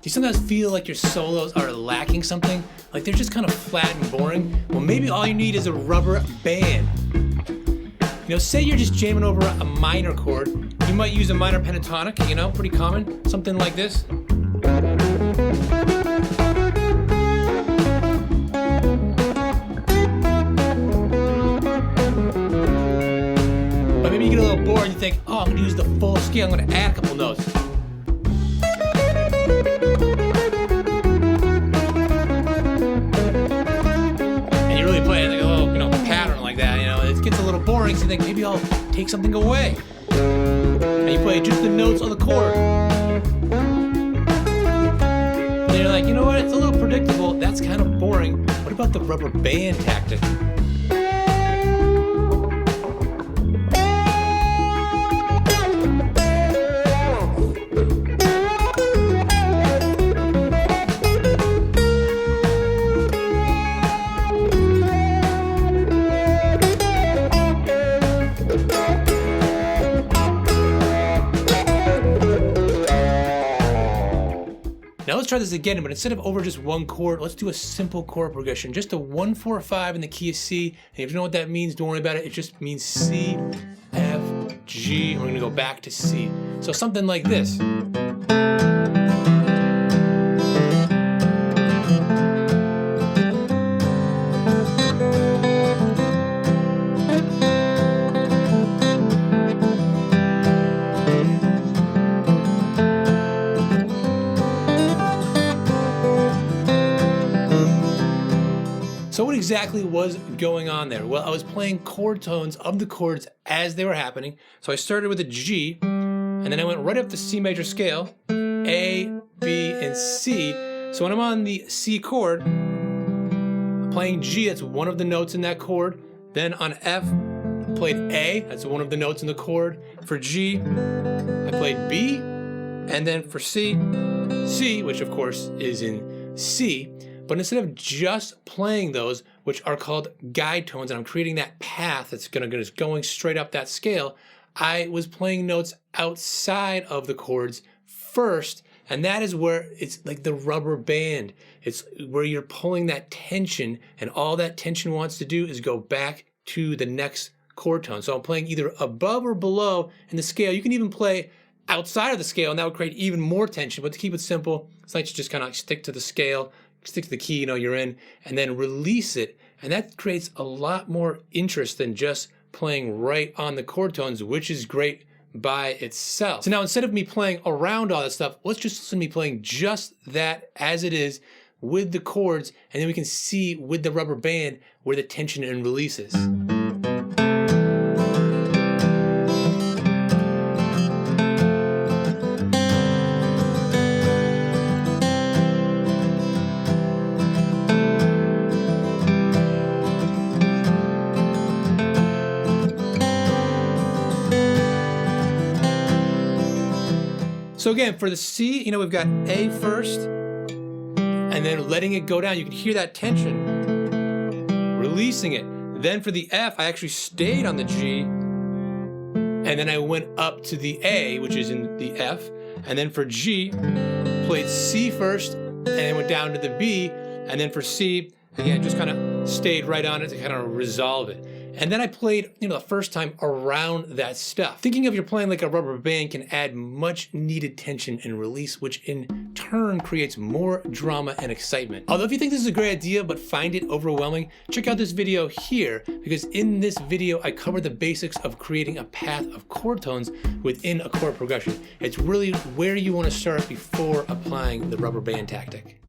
Do you sometimes feel like your solos are lacking something? Like they're just kind of flat and boring? Well, maybe all you need is a rubber band. You know, say you're just jamming over a minor chord. You might use a minor pentatonic, you know, pretty common. Something like this. But maybe you get a little bored and you think, oh, I'm gonna use the full scale, I'm gonna add a couple notes. And you really play like a little, pattern like that, it gets a little boring, so you think maybe I'll take something away. And you play just the notes on the chord. And you're like, you know what, it's a little predictable, that's kind of boring. What about the rubber band tactic? Now let's try this again, but instead of over just one chord, let's do a simple chord progression. Just a 1, 4, 5 in the key of C. And if you know what that means, don't worry about it. It just means C, F, G, and we're gonna go back to C. So something like this. So what exactly was going on there? Well, I was playing chord tones of the chords as they were happening. So I started with a G, and then I went right up the C major scale, A, B, and C. So when I'm on the C chord, I'm playing G, that's one of the notes in that chord. Then on F, I played A, that's one of the notes in the chord. For G, I played B, and then for C, C, which of course is in C. But instead of just playing those, which are called guide tones, and I'm creating that path that's just going straight up that scale, I was playing notes outside of the chords first, and that is where it's like the rubber band. It's where you're pulling that tension, and all that tension wants to do is go back to the next chord tone. So I'm playing either above or below in the scale. You can even play outside of the scale, and that would create even more tension. But to keep it simple, it's nice to just kind of stick to the scale, stick to the key you're in, and then release it. And that creates a lot more interest than just playing right on the chord tones, which is great by itself. So now instead of me playing around all that stuff, let's just listen to me playing just that as it is with the chords, and then we can see with the rubber band where the tension and release is. So again, for the C, we've got A first, and then letting it go down. You can hear that tension, releasing it. Then for the F, I actually stayed on the G, and then I went up to the A, which is in the F. And then for G, played C first, and then went down to the B. And then for C, again, just kind of stayed right on it to kind of resolve it. And then I played, the first time around that stuff. Thinking of you're playing like a rubber band can add much needed tension and release, which in turn creates more drama and excitement. Although if you think this is a great idea but find it overwhelming, check out this video here, because in this video I cover the basics of creating a path of chord tones within a chord progression. It's really where you want to start before applying the rubber band tactic.